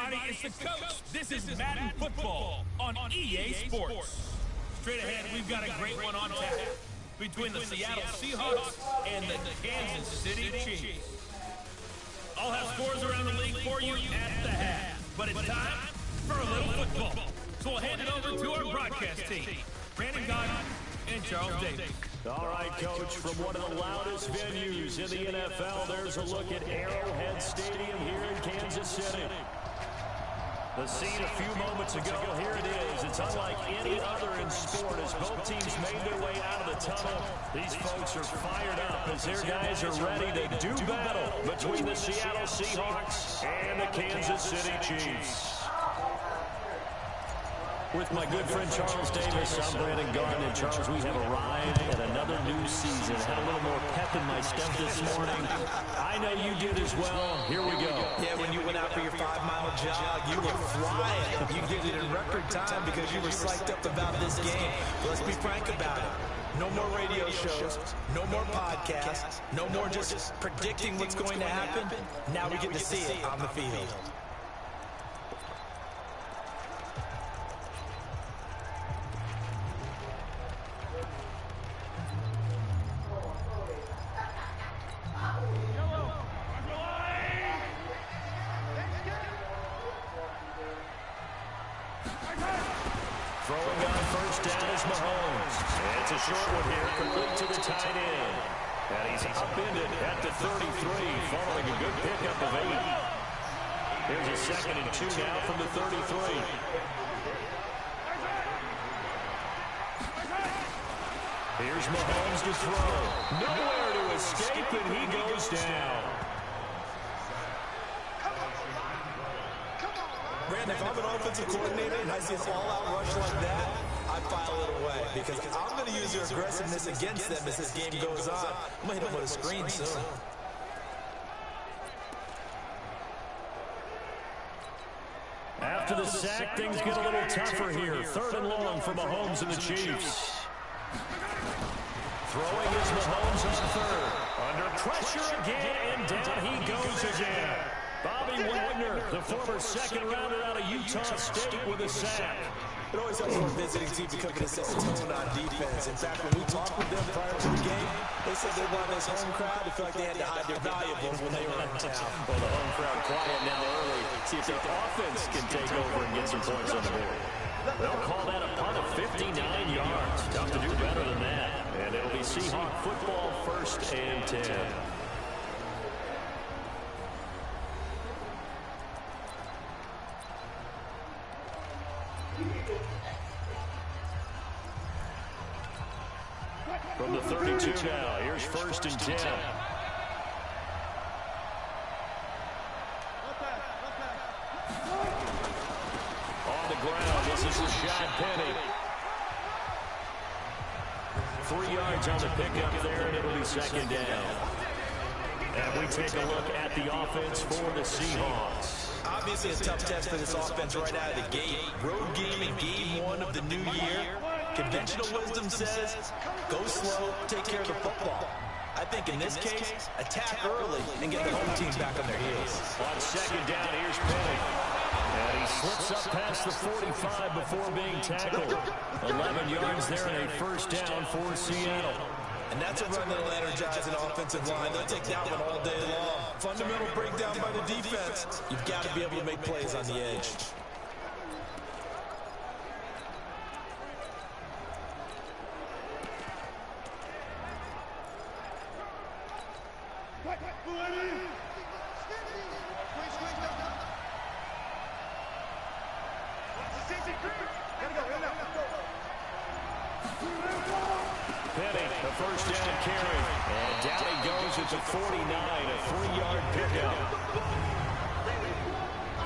everybody. It's the coach. This is Madden Football on EA Sports. Straight ahead, we've got a great one on tap between the Seattle Seahawks and the Kansas City Chiefs. I'll have scores around the league for you at the half. But it's time for a little football. So we'll hand it over to our broadcast team, Brandon Gott and Charles Davis. All right, Coach, from one of the loudest venues in the NFL, there's a look at Arrowhead Stadium here in Kansas City. The scene a few moments ago, here it is. It's unlike any other in sport as both teams made their way out of the tunnel. These folks are fired up as their guys are ready to do battle between the Seattle Seahawks and the Kansas City Chiefs. With my good friend Charles Davis, I'm Brandon Gott. And Charles, we have arrived at another new season. Had a little more pep in my step this morning. I know you did as well. Here we go. Yeah, when you went out for your 5-mile jog, you were flying. You did it in record time because you were psyched up about this game. Let's be frank about it. No more radio shows, no more podcasts, no more just predicting what's going to happen. Now we get to see it on the field. Throwing on first down is Mahomes. It's a short one here, complete to the tight end. And he's upended at the 33, following a good pickup of 8. Here's a 2nd and 2 now from the 33. Here's Mahomes to throw. Nowhere to escape, and he goes down. Brandon, if I'm an offensive coordinator and I see an all-out rush like that, I file it away because I'm going to use your aggressiveness against them as this game goes on. I'm going to hit them with a screen soon. After the sack, things get a little tougher here. 3rd and long for Mahomes and the Chiefs. Throwing is Mahomes on 3rd. Under pressure again, and down he goes again. Bobby Wagner, the former 2nd rounder out of Utah State, with a sack. It always helps for a visiting team to come in and set the tone on defense. In fact, when we talked with them prior to the game, they said they wanted this home crowd to feel like they had to hide their valuables when they were in town. Well, the home crowd quiet now early. See if their offense can take over and get some points on the board. They'll call that a punt of 59 yards. Tough to do better than that. And it'll be Seahawk football, 1st and 10. From the 32 now, here's 1st and 10. On the ground, this is Rashad Penny. 3 yards on the pickup there, and it'll be 2nd down. And we take a look at the offense for the Seahawks. Obviously a tough test for this offense right out of the gate. Road game in game 1 of the new year. Conventional wisdom says, go slow, take care of the football. I think in this case, attack early and get the home team back on their heels. On 2nd down, here's Penny. And he slips up past the 45 before being tackled. 11 yards there and a 1st down for Seattle. And that's a run that'll energize an offensive line. They'll take that one all day long. Fundamental breakdown by the defense. You've got to be able to make plays on the edge. Penny, the 1st down carry. And down he goes at the 49, a 3-yard pickup.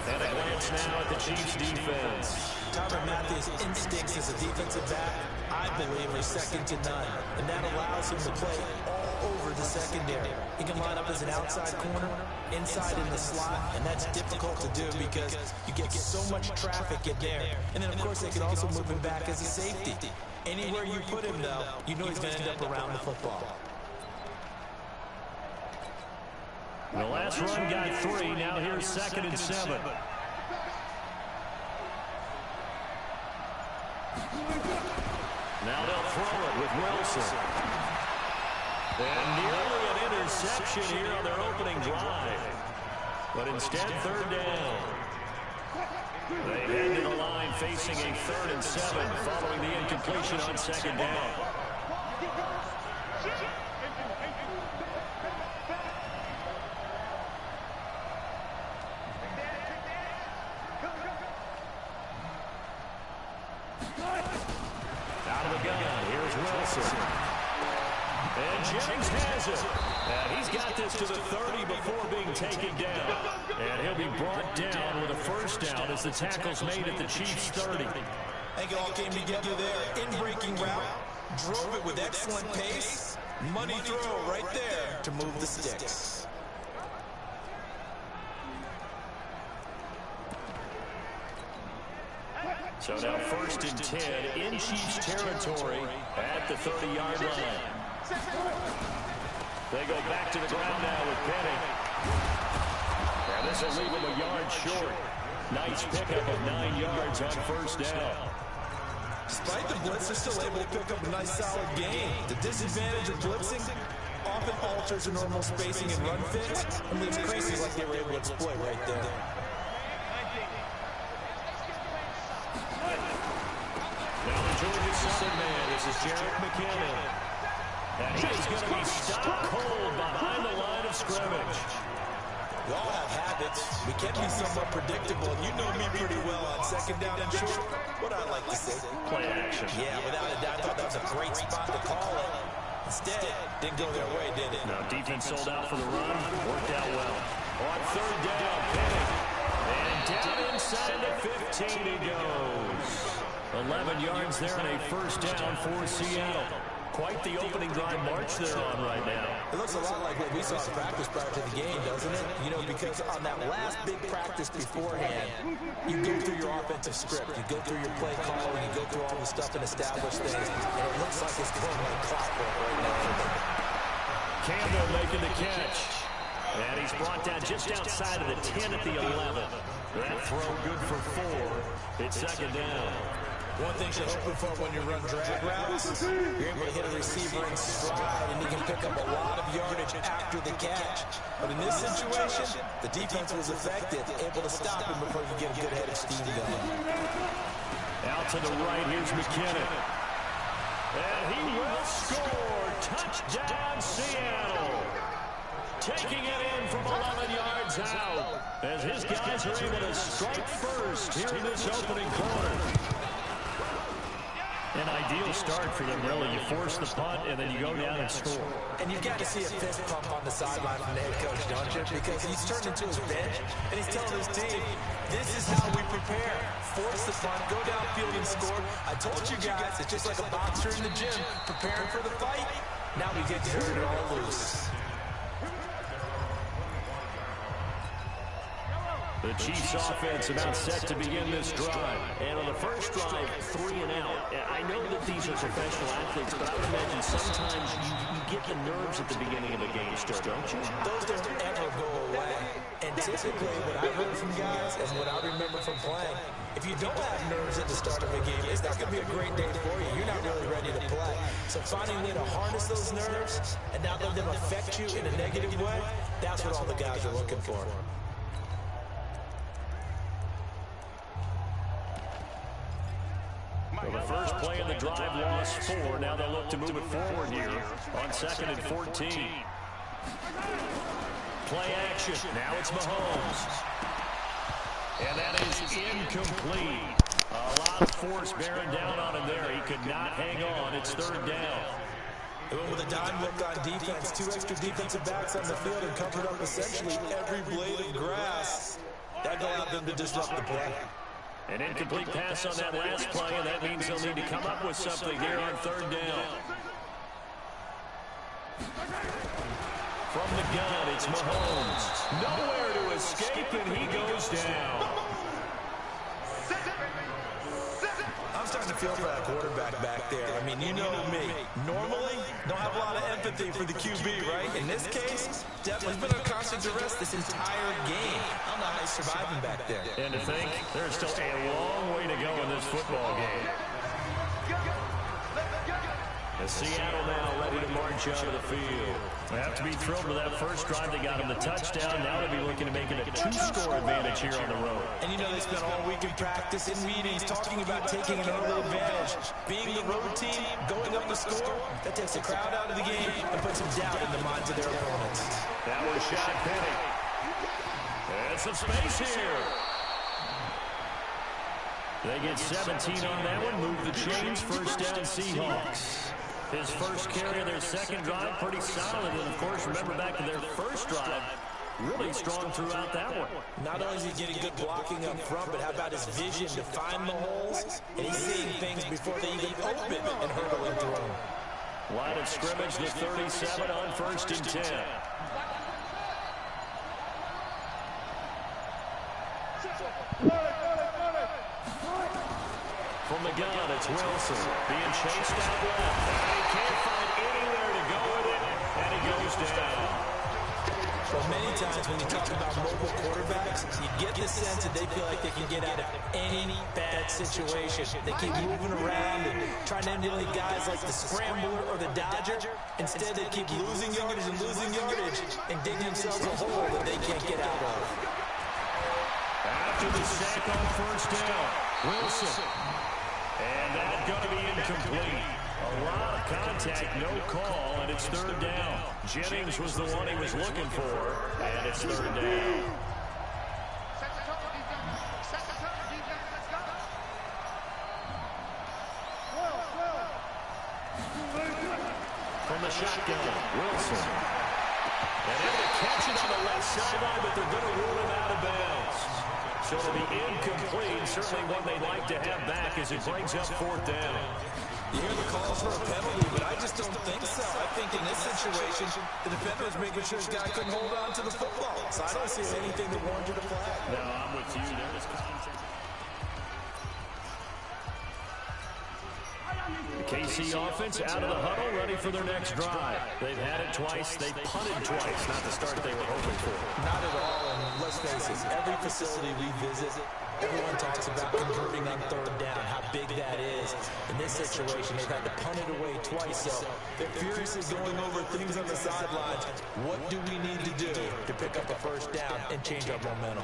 And a glance now at the Chiefs' defense. Tyrann Mathieu's instincts as a defensive back, I believe, are second to none. And that allows him to play all over the secondary. He can line up as an outside corner, inside in the slot, and that's difficult to do because you get so much traffic in there. And then, of course, they can also move him back as a safety. Anywhere you put him, though, you know he's going to end up around the football. The last run got 3. Now here's 2nd and 7. Now they'll throw it with Wilson. And nearly an interception here on their opening drive. But instead, third down. They head to the line facing a 3rd and 7 following the incompletion on second down. Out of the gun, here's Wilson. And James has it. And he's got this to the 30 before being taken down. And he'll be brought down with a first down as the tackle's made at the Chiefs' 30. I think it all came together there. In-breaking route. Drove it with excellent pace. Money throw right there to move the sticks. So now 1st and 10 in Chiefs territory at the 30-yard line. They go back to the ground now with Penny. And this will leave them a yard short. Nice pickup of 9 yards on first down. Despite the blitz, they're still able to pick up a nice solid gain. The disadvantage of blitzing often alters the normal spacing and run fits and leaves creases like they were able to exploit right there. Now the Georgia second man, this is Jarrett McKinnon. And he's going to be stopped cold behind the line of scrimmage. We all have habits. We can be somewhat predictable. You know me pretty well on second down and short. What I like to say. Play action. Yeah, without a doubt, I thought that was a great spot to call it. Instead, didn't go their way, did it? No, defense sold out for the run. Worked out well. On third down, Penny. And down inside the 15 he goes. 11 yards there and a first down for Seattle. Quite the opening drive march they're on right now. It looks a lot like what we saw in practice prior to the game, doesn't it? You know, because on that last big practice beforehand, you go through your offensive script, you go through your play calling, you go through all the stuff and establish things, and it looks like it's going like clockwork right now for them. Campbell making the catch. And he's brought down just outside of the 10 at the 11. That throw good for 4. It's second down. One thing you're hoping for when you run drag routes, you're able to hit a receiver in stride, and he can pick up a lot of yardage after the catch. But in this situation, the defense was effective, able to stop him before you get a good head of steam going. Out to the right, here's McKinnon. And he will score. Touchdown, Seattle. Taking it in from 11 yards out, as his guys are able to strike first here in this opening quarter. An ideal start for them, really. You force the punt, and then you go down and score. And you've got to see a fist pump on the sideline from the head coach, don't you? Because he's turned into his bench, and he's telling his team, this is how we prepare. Force the punt, go downfield and score. I told you guys, it's just like a boxer in the gym, preparing for the fight. Now we get to turn it all loose. The Chiefs offense about set to begin this drive. And on the first drive, 3 and out. I know that these are professional athletes, but I would imagine sometimes you get the nerves at the beginning of a game start, don't you? Those don't ever go away. And typically what I heard from guys and what I remember from playing, if you don't have nerves at the start of a game, it's not going to be a great day for you. You're not really ready to play. So finding a way to harness those nerves and not let them affect you in a negative way, that's what all the guys are looking for. Well, the first play of the drive lost 4. Now they'll look to move it forward here on 2nd and 14. Play action. Now it's Mahomes. And that is incomplete. A lot of force bearing down on him there. He could not hang on. It's third down. They went with a dime look on defense. 2 extra defensive backs on the field and covered up essentially every blade of grass. That allowed them to disrupt the play. An incomplete pass on that last play, and that means they'll need to come up with something here on third down. From the gun, it's Mahomes. Nowhere to escape, and he goes down. I'm starting to feel for that quarterback back there. I mean, you know me. Normally, don't have a lot of empathy for the QB, right? In this case, definitely been under constant duress this entire game. I don't know how he's surviving back there. And to think, there's still a long way to go in this football game. And Seattle now ready to march onto the field. They have to be thrilled with that first drive. They got him the touchdown. Now they'll be looking to make it a 2-score advantage here on the road. And you know they spent all week in practice, in meetings, talking about taking an early advantage. Being the road team, going up the score, that takes the crowd out of the game and puts some doubt in the minds of their opponents. That was shot penny. And some space here. They get 17 on that one. Move the chains. First down, Seahawks. His first carry of their second drive, pretty solid. And, of course, remember back to their first drive, really strong throughout that one. Not only is he getting good blocking up front, but how about his vision to find the holes? And he's seeing things before they even open and hurdling through them. Line of scrimmage, the 37 on 1st and 10. From the gun, it's Wilson being chased out left. He can't find anywhere to go with it, and he goes down. Well, many times when you talk about mobile quarterbacks, you get the sense that they feel like they can get out of any bad situation. They keep moving around and trying to emulate guys like the Scrambler or the Dodger. Instead, they keep losing yardage and digging themselves a hole that they can't get out of. After the sack on first down, Wilson. And that's going to be incomplete. A lot of contact, no call, and it's 3rd down. Jennings was the one he was looking for, and it's 3rd down. From the shotgun, Wilson. And able to catch it on the left sideline, but they're going to rule him out of bounds. So it'll be incomplete. Certainly one they'd like to have back as it brings up 4th down. You hear the calls for a penalty, but I just don't think so. I think in this situation, the defender is making sure his guy couldn't hold on to the football. So I don't see anything that warranted a flag. No, I'm with you. There was contact. The KC offense out of the huddle, ready for their next drive. They've had it twice. They punted twice. Not the start they were hoping for. Not at all, and let's face it, every facility we visit, everyone talks about converting on 3rd down, how big that is. In this situation, they've had to punt it away twice, so they're furiously going over things on the sidelines. What do we need to do to pick up a 1st down and change our momentum?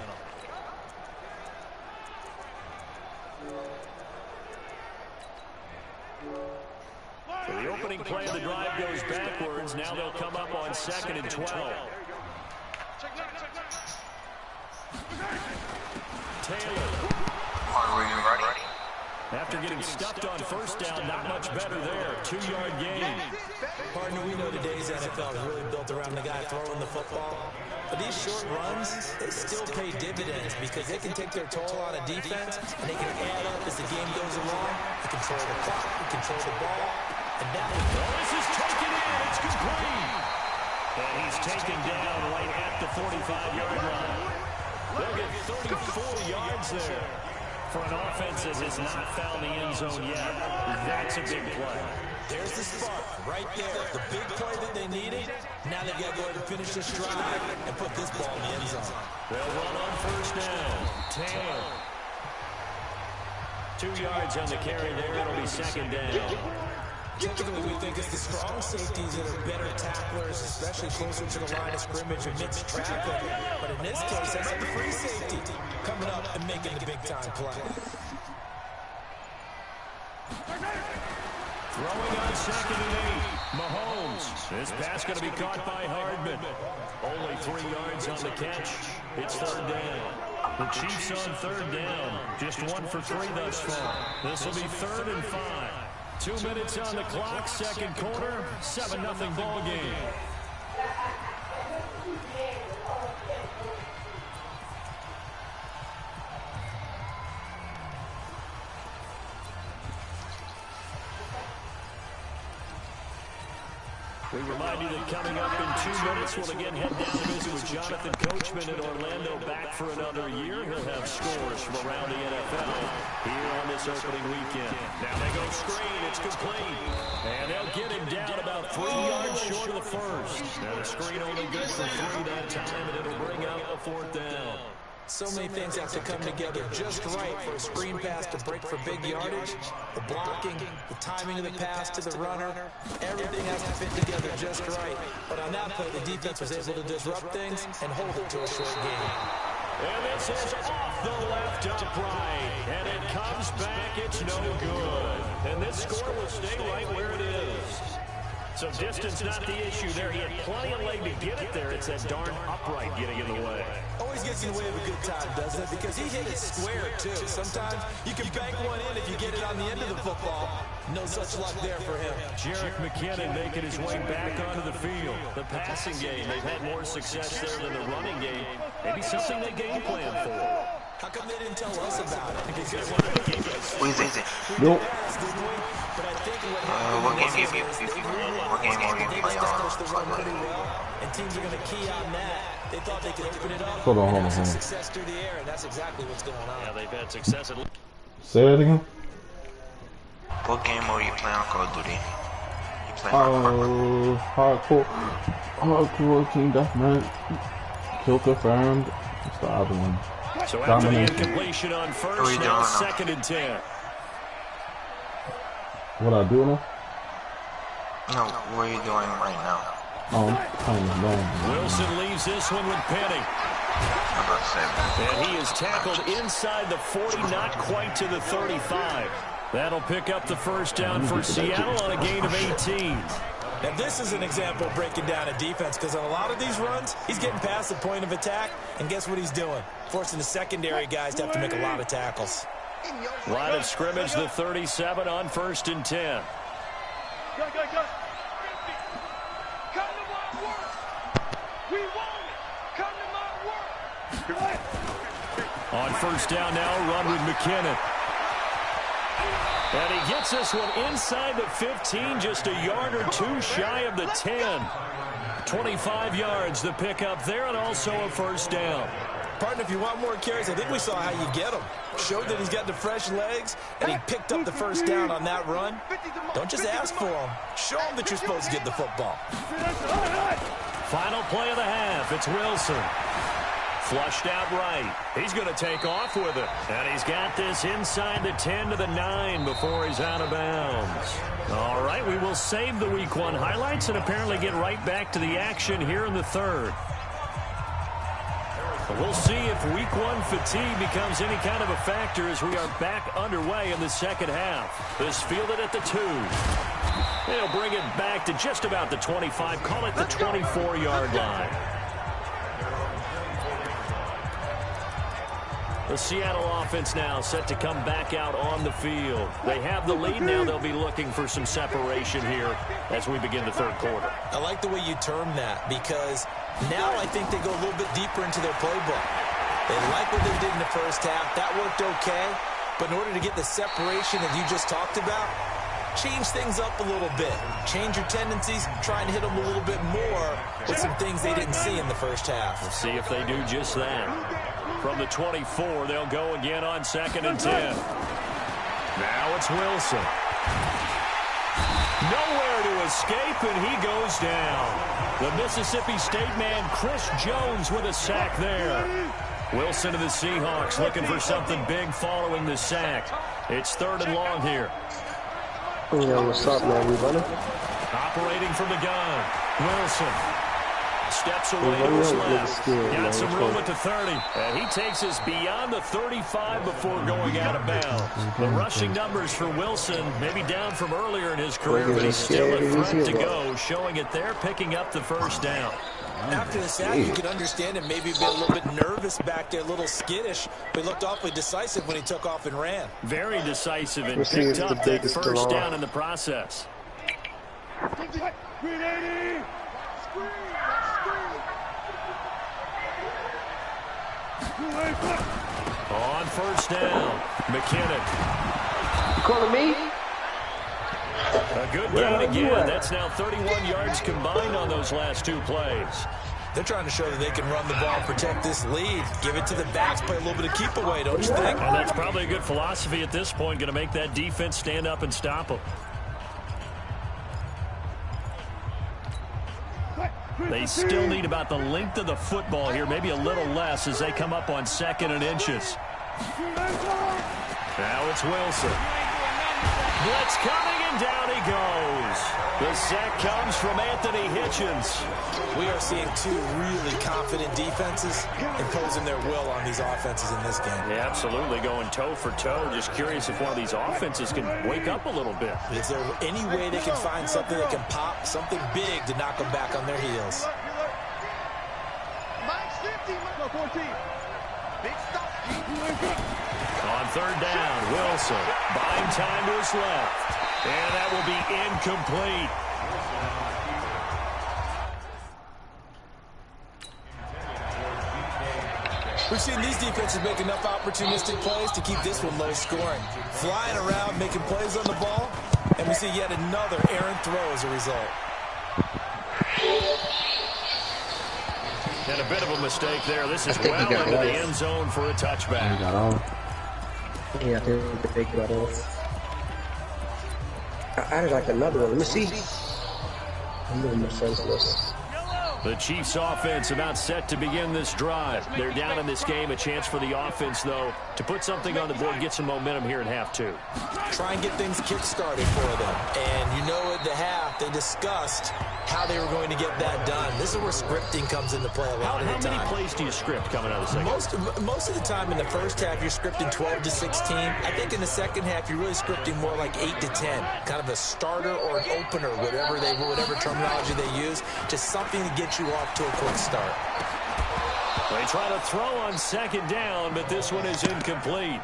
So the opening play of the drive goes backwards. Now they'll come up on 2nd and 12. Taylor. After getting stuffed on first down, not much better there. 2-yard gain. Partner, we know today's NFL is really built around the guy throwing the football. But these short runs, they still pay dividends because they can take their toll on a defense and they can add up as the game goes along. They control the clock, they control the ball. And now this is taken in. It's complete. And he's taken down right at the 45-yard line. They'll get 34 yards there. For an offense that has not found the end zone yet, that's a big play. There's the spark right there. The big play that they needed. Now they've got to go ahead and finish this drive and put this ball in the end zone. They'll run on first down. Taylor. 2 yards on the carry there. It'll be 2nd down. Typically, we think it's the strong safeties that are better tacklers, especially closer to the line of scrimmage amidst traffic. But in this case, that's the free safety coming up and making the big-time play. Throwing on 2nd and 8. Mahomes. This pass going to be caught by Hardman. Only 3 yards on the catch. It's 3rd down. The Chiefs on 3rd down. Just 1 for 3 thus far. This will be 3rd and 5. 2 minutes on the clock, 2nd quarter, 7-0 ball game. We remind you that coming up in 2 minutes, we'll again head down to visit with Jonathan Coachman in Orlando, back for another year. He'll have scores from around the NFL here on this opening weekend. Now they go screen, it's complete. And they'll get him down about 3 yards short of the first. Now the screen only good for 3 that time, and it'll bring out a 4th down. So many things have to come together just right for a screen pass to break for big yardage. The blocking, the timing of the pass to the runner, everything has to fit together just right. But on that play, the defense was able to disrupt things and hold it to a short game. And this is off the left upright. And it comes back. It's no good. And this score will stay right where it is. So distance not the issue there. He had plenty of leg to get it there. It's that darn upright getting in the way. Always gets in the way of a good time, doesn't it? Because he hit it square, too. Sometimes you can bank one in if you get it on the end of the football. No such luck there for him. Jerick McKinnon making his way back onto the field. The passing game, they've had more success there than the running game. Maybe something they game plan for. How come they didn't tell us about it? Weezy. Nope. What game you play on? And teams are going to key on that. They thought they could open it up. Hold on. Success through the air, and that's exactly what's going on. Yeah, they've had success at... Say that again. What game mode you play on Call of Duty? You play Hardcore team deathmatch. Kill confirmed. What's the other one? So after the incompletion on first, now 2nd and 10. What I do now? No, what are you doing right now? Oh, I'm kind of long. Wilson leaves this one with Penny. I'm about to say that. And he is tackled inside the 40, not quite to the 35. That'll pick up the first down for Seattle on a gain of 18. Now this is an example of breaking down a defense, because on a lot of these runs, he's getting past the point of attack, and guess what he's doing? Forcing the secondary guys to have to make a lot of tackles. Line of scrimmage, the 37 on 1st and 10. Go. Come to my work. We want it. Come to my work. On 1st down now, run with McKinnon. And he gets this one inside the 15, just a yard or two shy of the 10. 25 yards, the pickup there, and also a 1st down. Partner, if you want more carries, I think we saw how you get him. Showed that he's got the fresh legs, and he picked up the 1st down on that run. Don't just ask for him. Show him that you're supposed to get the football. Final play of the half, it's Wilson. Flushed out right. He's going to take off with it. And he's got this inside the 10 to the 9 before he's out of bounds. All right, we will save the Week 1 highlights and apparently get right back to the action here in the 3rd. We'll see if Week 1 fatigue becomes any kind of a factor as we are back underway in the 2nd half. This fielded at the 2. They'll bring it back to just about the 25, call it the 24-yard line. The Seattle offense now set to come back out on the field. They have the lead now. They'll be looking for some separation here as we begin the 3rd quarter. I like the way you term that, because now I think they go a little bit deeper into their playbook. They like what they did in the 1st half. That worked okay. But in order to get the separation that you just talked about, change things up a little bit. Change your tendencies, try and hit them a little bit more with some things they didn't see in the 1st half. We'll see if they do just that. From the 24, they'll go again on 2nd and 10. Now it's Wilson. Nowhere to escape, and he goes down. The Mississippi State man, Chris Jones, with a sack there. Wilson of the Seahawks looking for something big following the sack. It's 3rd and long here. Yo, what's up, man? We running? Operating from the gun. Wilson steps away to his left. Got some room at the 30. And he takes us beyond the 35 before going out of bounds. The rushing numbers for Wilson maybe down from earlier in his career, but he's still a threat to go, showing it there, picking up the 1st down. After the sack, you could understand him maybe being a little bit nervous back there, a little skittish, but he looked awfully decisive when he took off and ran. Very decisive and picked up that 1st down in the process. On 1st down, McKinnon. You calling me? A good gain again. That's now 31 yards combined on those last 2 plays. They're trying to show that they can run the ball and protect this lead. Give it to the backs, play a little bit of keep away, don't you think? And that's probably a good philosophy at this point, going to make that defense stand up and stop them. They still need about the length of the football here, maybe a little less as they come up on 2nd and inches. Now it's Wilson. Blitz coming, and down he goes. The sack comes from Anthony Hitchens. We are seeing two really confident defenses imposing their will on these offenses in this game. Yeah, absolutely, going toe for toe. Just curious if one of these offenses can wake up a little bit. Is there any way they can find something that can pop, something big to knock them back on their heels? On 3rd down, Wilson buying time to his left. And that will be incomplete. We've seen these defenses make enough opportunistic plays to keep this one low scoring. Flying around, making plays on the ball, and we see yet another errant throw as a result. And a bit of a mistake there. This is well into the end zone for a touchback. Yeah, I think the big battles. I added like another one. Let me see. I'm a little more senseless. The Chiefs offense about set to begin this drive. They're down in this game. A chance for the offense, though, to put something on the board, get some momentum here in half 2. Try and get things kick-started for them. And you know at the half, they discussed how they were going to get that done. This is where scripting comes into play a lot of the time. How many plays do you script coming out of the second? Most of the time in the first half, you're scripting 12 to 16. I think in the second half, you're really scripting more like 8 to 10. Kind of a starter or an opener, whatever terminology they use. Just something to get you off to a quick start. They try to throw on 2nd down, but this one is incomplete.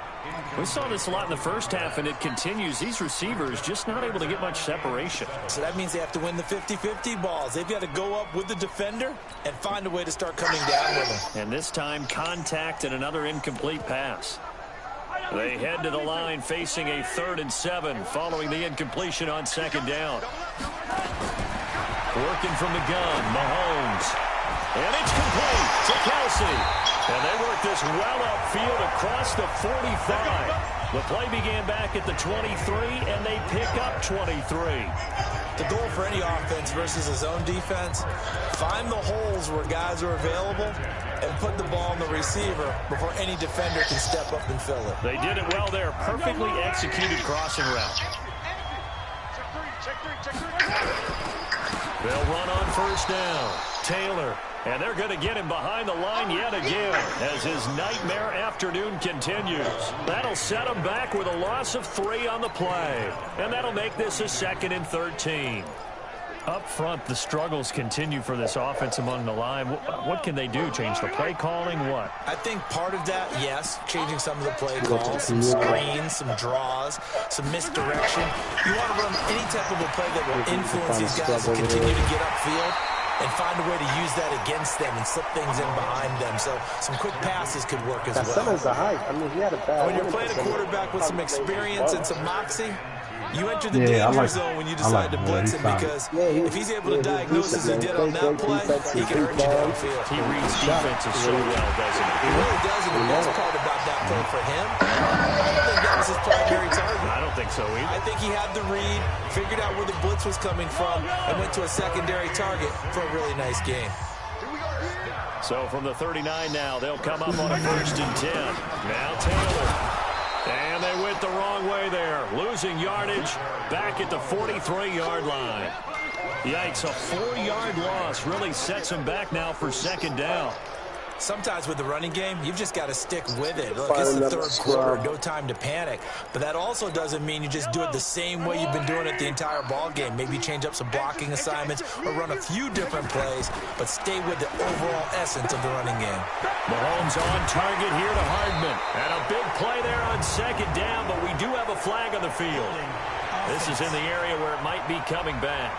We saw this a lot in the first half, and it continues. These receivers just not able to get much separation. So that means they have to win the 50-50 balls. They've got to go up with the defender and find a way to start coming down with them. And this time, contact and another incomplete pass. They head to the line facing a 3rd and 7 following the incompletion on 2nd down. Working from the gun, Mahomes. And it's complete to Kelsey. And they work this well upfield across the 45. The play began back at the 23, and they pick up 23. The goal for any offense versus a zone defense, find the holes where guys are available and put the ball on the receiver before any defender can step up and fill it. They did it well there. Perfectly executed crossing route. They'll run on 1st down. Taylor. And they're going to get him behind the line yet again as his nightmare afternoon continues. That'll set him back with a loss of 3 on the play. And that'll make this a 2nd and 13. Up front, the struggles continue for this offense among the line. What can they do? Change the play calling? What? I think part of that, yes, changing some of the play calls, some screens, some draws, some misdirection. You want to run any type of a play that will influence these guys to continue to get upfield and find a way to use that against them and slip things in behind them. So some quick passes could work as well. When you're playing a quarterback with some experience and some moxie, you enter the danger zone when you decide to blitz him, because if he's able to diagnose as he did on that play, he can hurt you downfield. He reads defenses so well, doesn't he? He really does, and the best part about that play for him, I don't think that was his primary target. I don't think so either. I think he had the read, figured out where the blitz was coming from, and went to a secondary target for a really nice game. So from the 39 now, they'll come up on a 1st and 10. Now Taylor. And they went the wrong way there. Losing yardage back at the 43-yard line. Yikes, a 4-yard loss really sets them back now for 2nd down. Sometimes with the running game, you've just got to stick with it. Look, it's the 3rd quarter, no time to panic. But that also doesn't mean you just do it the same way you've been doing it the entire ball game. Maybe change up some blocking assignments or run a few different plays, but stay with the overall essence of the running game. Mahomes on target here to Hardman. And a big play there on 2nd down, but we do have a flag on the field. This is in the area where it might be coming back.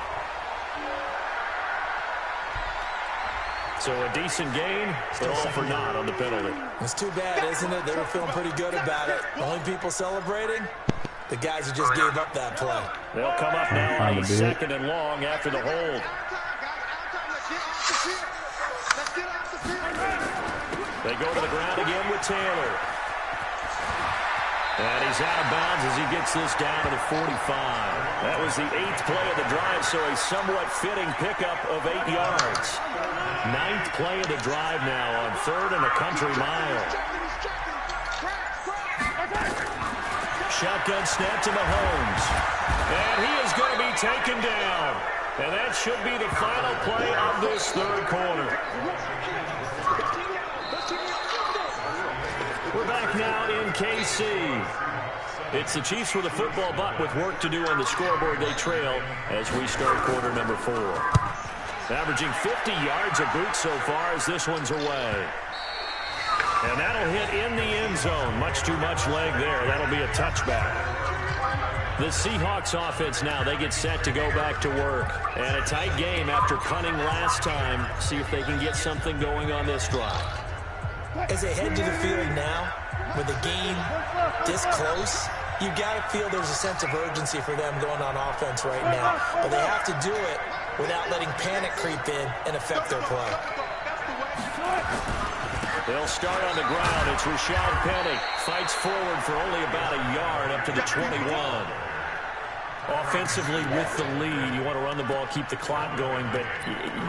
So a decent gain, but all for naught on the penalty. It's too bad, isn't it? They were feeling pretty good about it. The only people celebrating, the guys who just gave up that play. They'll come up now on a 2nd and long after the hold. They go to the ground again with Taylor. And he's out of bounds as he gets this down to the 45. That was the 8th play of the drive, so a somewhat fitting pickup of 8 yards. 9th play of the drive now on 3rd and a country mile. Shotgun snap to Mahomes. And he is going to be taken down. And that should be the final play of this 3rd quarter. We're back now in KC. It's the Chiefs with a football, but with work to do on the scoreboard, they trail as we start quarter number 4. Averaging 50 yards a boot so far as this one's away. And that'll hit in the end zone. Much too much leg there. That'll be a touchback. The Seahawks offense now, they get set to go back to work. And a tight game after punting last time. See if they can get something going on this drive. As they head to the field now, with the game this close, you got to feel there's a sense of urgency for them going on offense right now. But they have to do it without letting panic creep in and affect their play. They'll start on the ground. It's Rashad Penny. Fights forward for only about a yard up to the 21. Offensively with the lead, you want to run the ball, keep the clock going, but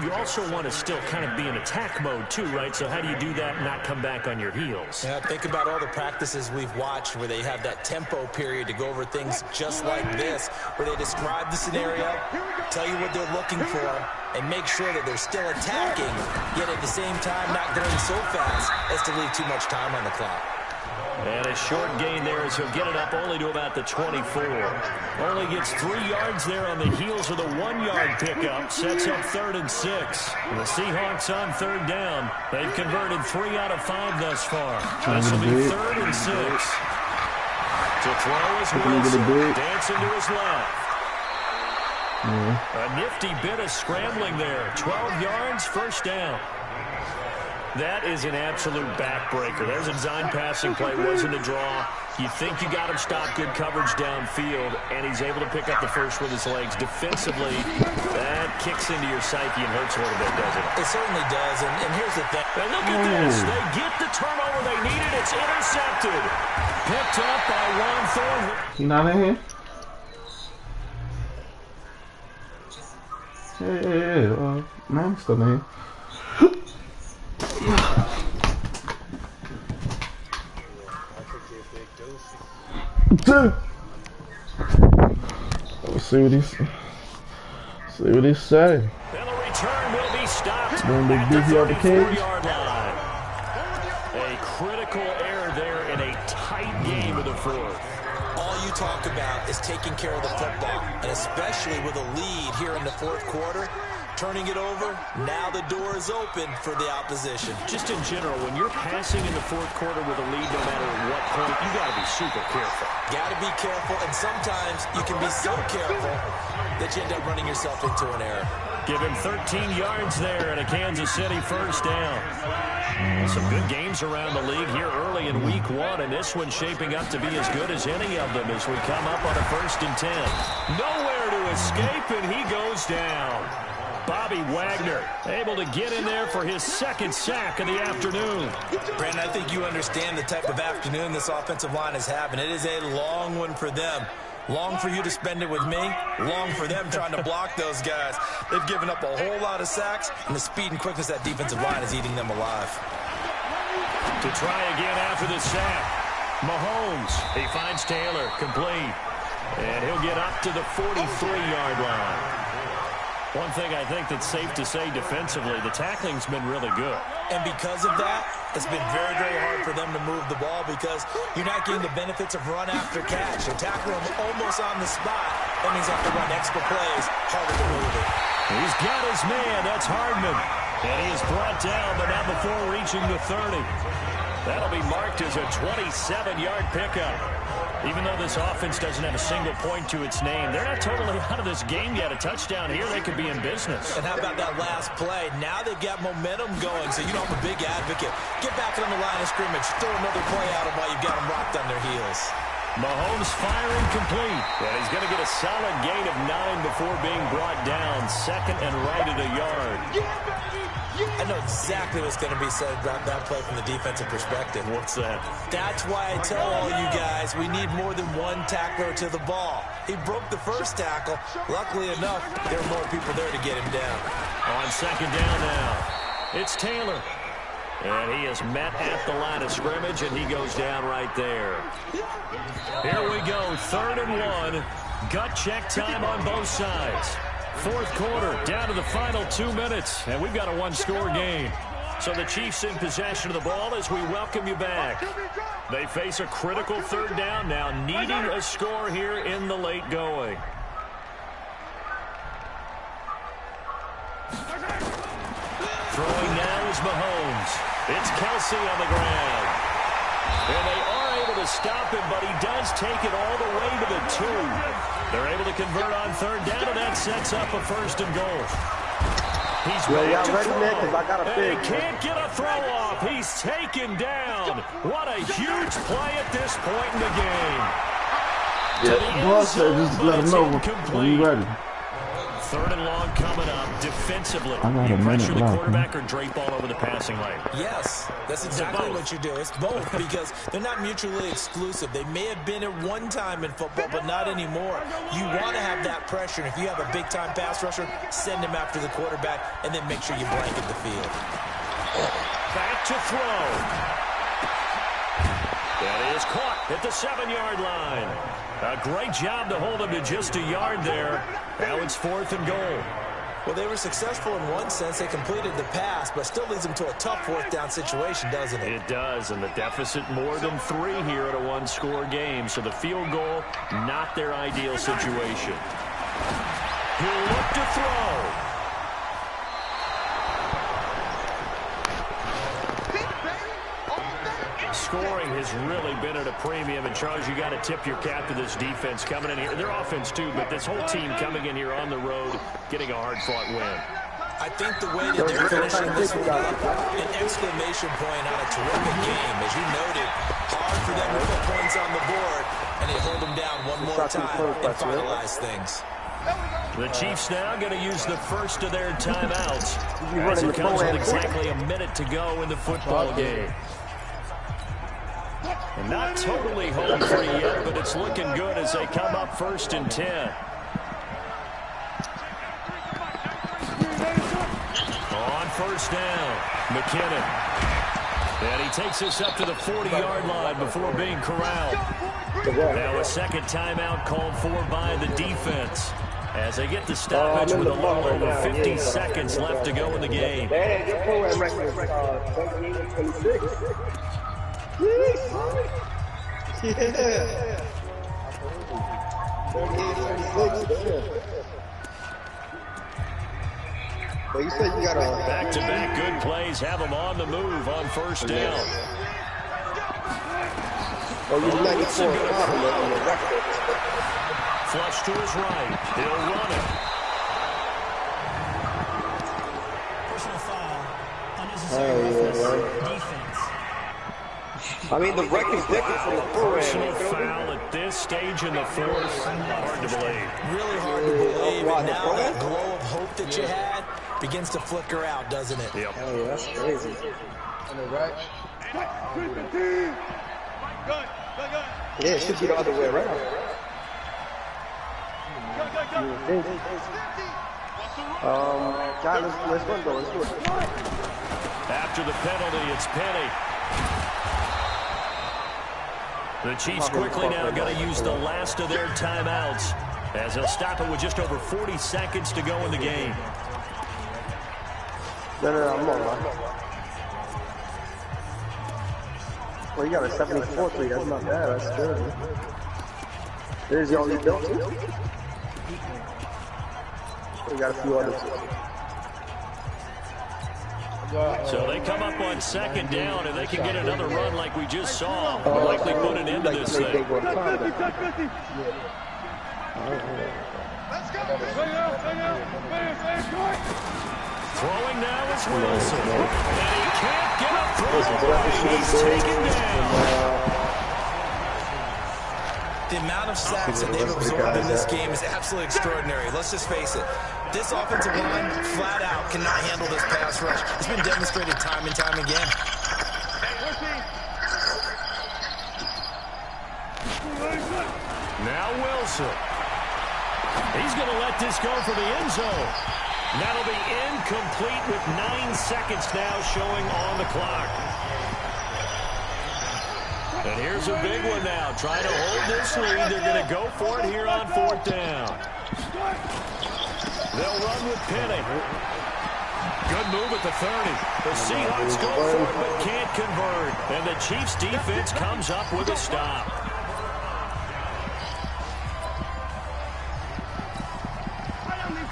you also want to still kind of be in attack mode too, right? So how do you do that and not come back on your heels? Yeah, think about all the practices we've watched where they have that tempo period to go over things just like this, where they describe the scenario, tell you what they're looking for, and make sure that they're still attacking, yet at the same time not going so fast as to leave too much time on the clock. And a short gain there as he'll get it up only to about the 24. Only gets 3 yards there on the heels of the 1-yard pickup. Sets up 3rd and 6. And the Seahawks on 3rd down. They've converted 3 out of 5 thus far. This will be 3rd and 6. To throw is Wilson. Dancing to his left. A nifty bit of scrambling there. 12 yards, 1st down. That is an absolute backbreaker. There's a design passing play, wasn't a draw. You think you got him stopped, good coverage downfield, and he's able to pick up the first with his legs. Defensively, that kicks into your psyche and hurts a little bit, doesn't it? It certainly does, and here's the thing. And look at this. They get the turnover they needed. It's intercepted. Picked up by Juan Thornhill. You not in here? Yeah. Man, still in here. Let's see what he say. And the return will be stopped When they at busy the on the cage. 34-yard line. A critical error there in a tight game of the 4th. All you talk about is taking care of the football, and especially with a lead here in the 4th quarter, turning it over, now the door is open for the opposition. Just in general, when you're passing in the 4th quarter with a lead, no matter what point, you got to be super careful. Got to be careful, and sometimes you can be so careful that you end up running yourself into an error. Give him 13 yards there and a Kansas City 1st down. Some good games around the league here early in week 1, and this one's shaping up to be as good as any of them as we come up on a 1st and 10. Nowhere to escape, and he goes down. Bobby Wagner able to get in there for his 2nd sack of the afternoon. Brandon, I think you understand the type of afternoon this offensive line is having. It is a long one for them. Long for you to spend it with me. Long for them trying to block those guys. They've given up a whole lot of sacks, and the speed and quickness of that defensive line is eating them alive. To try again after the sack. Mahomes, he finds Taylor, complete. And he'll get up to the 43-yard line. One thing I think that's safe to say defensively, the tackling's been really good. And because of that, it's been very, very hard for them to move the ball because you're not getting the benefits of run after catch. You tackle them almost on the spot. That means you have to run extra plays, harder to move it. He's got his man, that's Hardman. And he is brought down, but not before reaching the 30. That'll be marked as a 27-yard pickup. Even though this offense doesn't have a single point to its name, they're not totally out of this game yet. A touchdown here, they could be in business. And how about that last play? Now they've got momentum going, so you know I'm a big advocate. Get back on the line of scrimmage. Throw another play at them while you've got them rocked on their heels. Mahomes firing complete. And he's going to get a solid gain of 9 before being brought down. 2nd and right at a yard. I know exactly what's going to be said about that play from the defensive perspective. What's that? That's why I tell all you guys we need more than one tackler to the ball. He broke the first tackle. Luckily enough, there were more people there to get him down. On second down now, it's Taylor. And he is met at the line of scrimmage, and he goes down right there. Here we go, 3rd and 1. Gut check time on both sides. Fourth quarter, down to the final 2 minutes, and we've got a one-score game. So the Chiefs in possession of the ball as we welcome you back. They face a critical 3rd down now, needing a score here in the late going. Throwing now is Mahomes. It's Kelsey on the ground. And they are able to stop him, but he does take it all the way to the 2. They're able to convert on 3rd down, and that sets up a 1st and goal. He's ready to throw. And he can't get a throw off. He's taken down. What a huge play at this point in the game. Yeah, boss said just let him know when you ready. 3rd and long coming up defensively. I got You a minute pressure the left, quarterback or drape all over the passing lane. Yes, that's exactly what you do. It's both because they're not mutually exclusive. They may have been at one time in football, but not anymore. You want to have that pressure, and if you have a big-time pass rusher, send him after the quarterback, and then make sure you blanket the field. Back to throw. That is caught at the 7-yard line. A great job to hold him to just a yard there. Now it's 4th and goal. Well, they were successful in one sense. They completed the pass, but still leads them to a tough 4th down situation, doesn't it? It does, and the deficit more than 3 here at a one-score game. So the field goal, not their ideal situation. He'll look to throw. Scoring has really been at a premium, and Charles, you got to tip your cap to this defense coming in here. Their offense too, but this whole team coming in here on the road, getting a hard-fought win. I think the way that they're finishing this one up, an exclamation point on a terrific game. As you noted, hard for them to put points on the board, and they hold them down one more time and finalize things. The Chiefs now going to use the first of their timeouts as it comes with exactly a minute to go in the football game. And not totally home free yet, but it's looking good as they come up 1st and 10. On 1st down, McKinnon. And he takes us up to the 40-yard line before being corralled. Now a second timeout called for by the defense as they get the stoppage with a little over 50 seconds left to go in the game. Well, you said you got a Back-to-back good plays have them on the move on 1st down. Flush to his right. He'll run it. Personal foul. Unnecessary roughness. Defense. I mean, the record's different from the Personal foul at this stage in the 4th. Hard to believe. Really hard to believe, and now that glow of hope that you had begins to flicker out, doesn't it? Yep. Oh, yeah, that's crazy. On the right. Yeah, it should be the other way around. Guys, let's go. Let's do it. After the penalty, it's Penny. The Chiefs quickly now going to use the last of their timeouts as they'll stop it with just over 40 seconds to go in the game. No, I'm on, man. Well, you got a 74 3. That's not bad. That's good, man. There's your only built. We got a few others. So they come up on 2nd down, and they can get another run like we just saw. Likely put an end to this thing. Let's go. Throwing now is Wilson. And he can't get a throw. He's taken down. The amount of sacks that they've absorbed in this game is absolutely extraordinary. Let's just face it. This offensive line, flat out, cannot handle this pass rush. It's been demonstrated time and time again. Now Wilson. He's going to let this go for the end zone. That'll be incomplete with 9 seconds now showing on the clock. And here's a big one now. Trying to hold this lead. They're going to go for it here on 4th down. They'll run with Penny. Good move at the 30. The Seahawks go for it but can't convert. And the Chiefs defense comes up with a stop.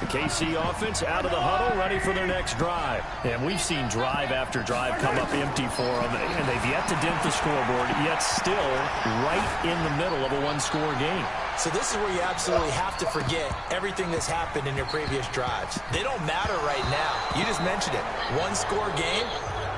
KC offense out of the huddle, ready for their next drive. And we've seen drive after drive come up empty for them, and they've yet to dent the scoreboard, yet still right in the middle of a one-score game. So this is where you absolutely have to forget everything that's happened in your previous drives. They don't matter right now. You just mentioned it. One-score game.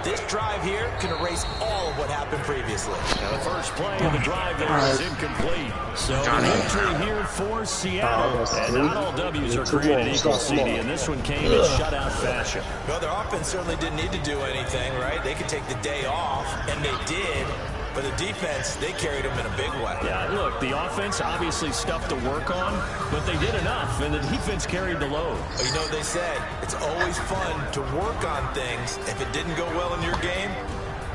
This drive here can erase all of what happened previously. Now the first play of the drive there is incomplete. So the victory here for Seattle. And not all W's are created equal, CD, and this one came in shutout fashion. Well, their offense certainly didn't need to do anything, right? They could take the day off, and they did. But the defense, they carried them in a big way. Yeah, look, the offense obviously stuff to work on, but they did enough, and the defense carried the load. Well, you know what they say, it's always fun to work on things if it didn't go well in your game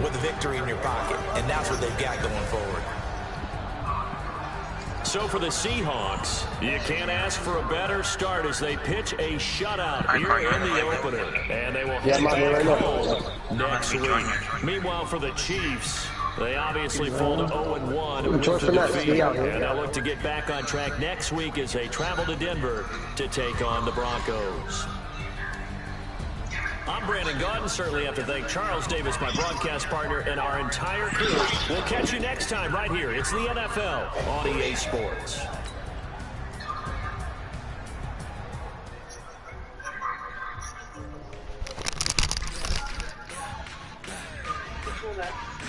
with a victory in your pocket, and that's what they've got going forward. So for the Seahawks, you can't ask for a better start as they pitch a shutout here in the opener. And they will head back home next week. Meanwhile, for the Chiefs, they obviously fall to 0-1 with the defeat. And they'll look to get back on track next week as they travel to Denver to take on the Broncos. I'm Brandon Gaudin. Certainly have to thank Charles Davis, my broadcast partner, and our entire crew. We'll catch you next time right here. It's the NFL on EA Sports.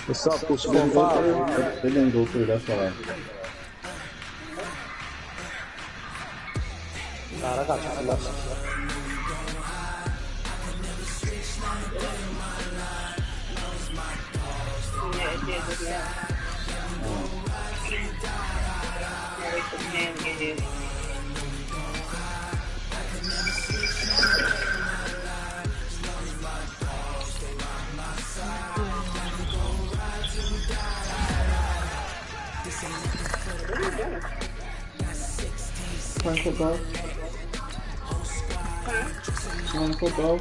What's up, Push 5? They didn't go through, that's why. Nah, I got you. Playing football? Playing football?